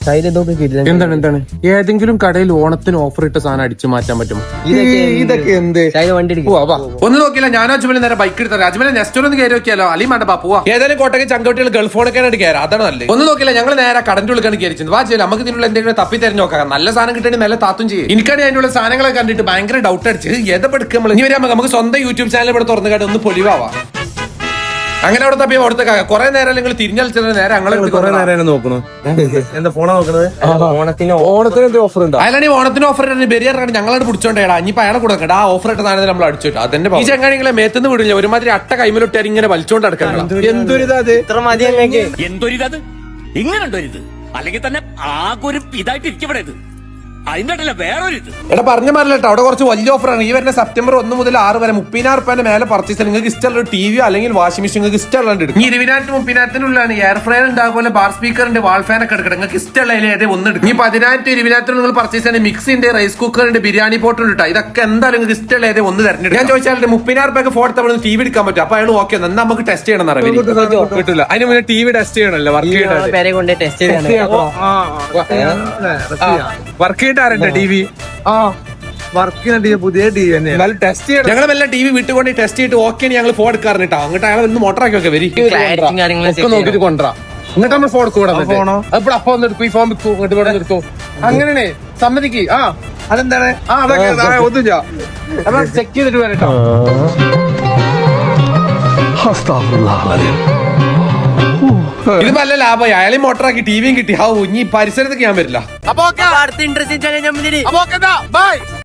എന്താണ് ഏതെങ്കിലും കടയിൽ ഓണത്തിന് ഓഫർ ഇട്ട സാധനം അടിച്ചു മാറ്റാൻ പറ്റുമോ? ഇതൊക്കെ എന്ത് ഒന്ന് നോക്കില്ല. ഞാനോ അജ്മലും നേരെ ബൈക്ക് എടുത്തത്. അജ്മലെ നെസ്റ്റോർ ഒന്ന് കയറി നോക്കിയാലോ? അലി മണ്ടപ്പാ പോവാ. ഏതായാലും കോട്ടയ്ക്ക് ചങ്കോട്ടികൾ ഗൾഫ് ഫോണൊക്കെയാണ് കയറാം. അതാണ് നല്ലത്. ഒന്ന് നോക്കില്ല, ഞങ്ങൾ നേരെ കടന്റെ ഉള്ളിലാണ് കയറിച്ചത്. വാ ചെയ്യില്ല, നമുക്ക് ഇതിനുള്ള എന്തെങ്കിലും തപ്പി തിരഞ്ഞു നോക്കാം. നല്ല സാധനം കിട്ടണമെങ്കിൽ നല്ല താത്തും ചെയ്യും. എനിക്കാണ് അതിന്റെ ഉള്ള സാധനങ്ങളെ കണ്ടിട്ട് ഭയങ്കര ഡൗട്ട് അടിച്ചത്. ഏതെടുക്കുക നമ്മൾ ഇനി വരാം. നമുക്ക് സ്വന്തം യൂട്യൂബ് ചാനൽ ഇവിടെ തുറന്നു കാട്ടി ഒന്ന് പൊലിവാവാ. അങ്ങനെ അവിടെ തപ്പി അവിടുത്തെ കുറെ നേരം നിങ്ങൾ തിരിഞ്ഞളിച്ചത് നേരെ ഞങ്ങളെ നോക്കുന്നു. എന്താ ഫോണാ നോക്കുന്നത്? ഓണത്തിന് ഓഫർ ഉണ്ടോ? അയാളാണ് ഈ ഓണത്തിന് ഓഫർ ബെരിയറാണ് ഞങ്ങളോട് പിടിച്ചോണ്ടേടാ. ഇനിയിപ്പോ അയാളെ കൊടുക്കണ്ട. ആ ഓഫർ ഇട്ട സാധനം നമ്മൾ അടിച്ചിട്ട് അതിന്റെ ഈ ചങ്ങാടികളെ മേത്തുനിന്ന് വിടില്ല. ഒരുമാതിരി അട്ട കൈമലൊട്ടാൽ ഇങ്ങനെ വലിച്ചോണ്ട് നടക്കണം. എന്തൊരിത് എന്തൊരിത് ഇങ്ങനെണ്ടൊരിത് അല്ലെങ്കിൽ തന്നെ ആകെ ഒരു ഇതായിട്ട് ഇരിക്കപ്പെടരുത്. അതിന്റെ വേറൊരു ഇത് എടാ പറഞ്ഞ മാറില്ലട്ടോ. അവിടെ കുറച്ച് വലിയ ഓഫറാണ്. ഈ വരുന്ന സെപ്റ്റംബർ 1 മുതൽ 6 വരെ 30,000 രൂപയുടെ മേലെ പർച്ചേസ് നിങ്ങൾക്ക് ഇഷ്ടമുള്ള ടിവിയോ അല്ലെങ്കിൽ വാഷിംഗ് മെഷീൻ നിങ്ങൾക്ക് ഇഷ്ടമുള്ള എടുക്കും. 20,000-30,000 എയർ ഫ്രയർ ഉണ്ട്, അതുപോലെ ബാർ സ്പീക്കർ ഉണ്ട്, വാൾ ഫാൻ ഒക്കെ എടുക്കണം. നിങ്ങൾക്ക് ഇഷ്ടമുള്ള ഏതേ ഒന്ന് എടുക്കും. ഈ 10,000-20,000 നിങ്ങൾ പർച്ചേസ് ചെയ്യുന്ന മിക്സി ഉണ്ട്, റൈസ് കുക്കർ ഉണ്ട്, ബിരിയാണി പോട്ട് ഉണ്ട്. ഇതൊക്കെ എന്തായാലും നിങ്ങൾക്ക് ഇഷ്ടമുള്ള ഏതേ ഒന്ന് തരഞ്ഞിട്ട് ഞാൻ ചോദിച്ചാൽ 30,000 രൂപയ്ക്ക് ഫോൺ തവണ ടി വി എടുക്കാൻ പറ്റും. അപ്പൊ അയാൾ ഓക്കെ എന്നാൽ നമുക്ക് ടെസ്റ്റ് ചെയ്യണം. കിട്ടില്ല. അതിന് മുന്നേ ടി വി ടെസ്റ്റ് ചെയ്യണല്ലോ. വർക്ക് ചെയ്തിട്ടാറുണ്ട് ടി വി. പുതിയ ടി വി തന്നെ ടെസ്റ്റ് ചെയ്യണം. ഞങ്ങൾ വല്ല ടി വി വീട്ടിൽ കൊണ്ട് ടെസ്റ്റ് ചെയ്തിട്ട് ഓക്കെ ഞങ്ങൾ ഫോൺ എടുക്കാറുണ്ട്. അങ്ങോട്ട് അയാൾ ഒന്ന് മോട്ടറാക്കി ഒക്കെ വരും നോക്കിട്ട് കൊണ്ടുവരാം. എന്നിട്ട് നമ്മൾ ഫോൺ കൂടാ അപ്പോൾ അപ്പൊ ഒന്ന് എടുക്കും. ഈ ഫോൺ ഇങ്ങോട്ട് ഇവിടെ എടുത്തു. അങ്ങനെയാണേ സമ്മതിക്ക്. അതെന്താണ്? ഒന്നുമില്ല. ചെക്ക് ചെയ്തിട്ട് വരട്ടോ. ഇത് നല്ല ലാഭമായി. അയാളെയും മോട്ടറാക്കി ടിവിയും കിട്ടി. ഇനി പരിസരത്തൊക്കെ ഞാൻ വരില്ല. അപ്പൊ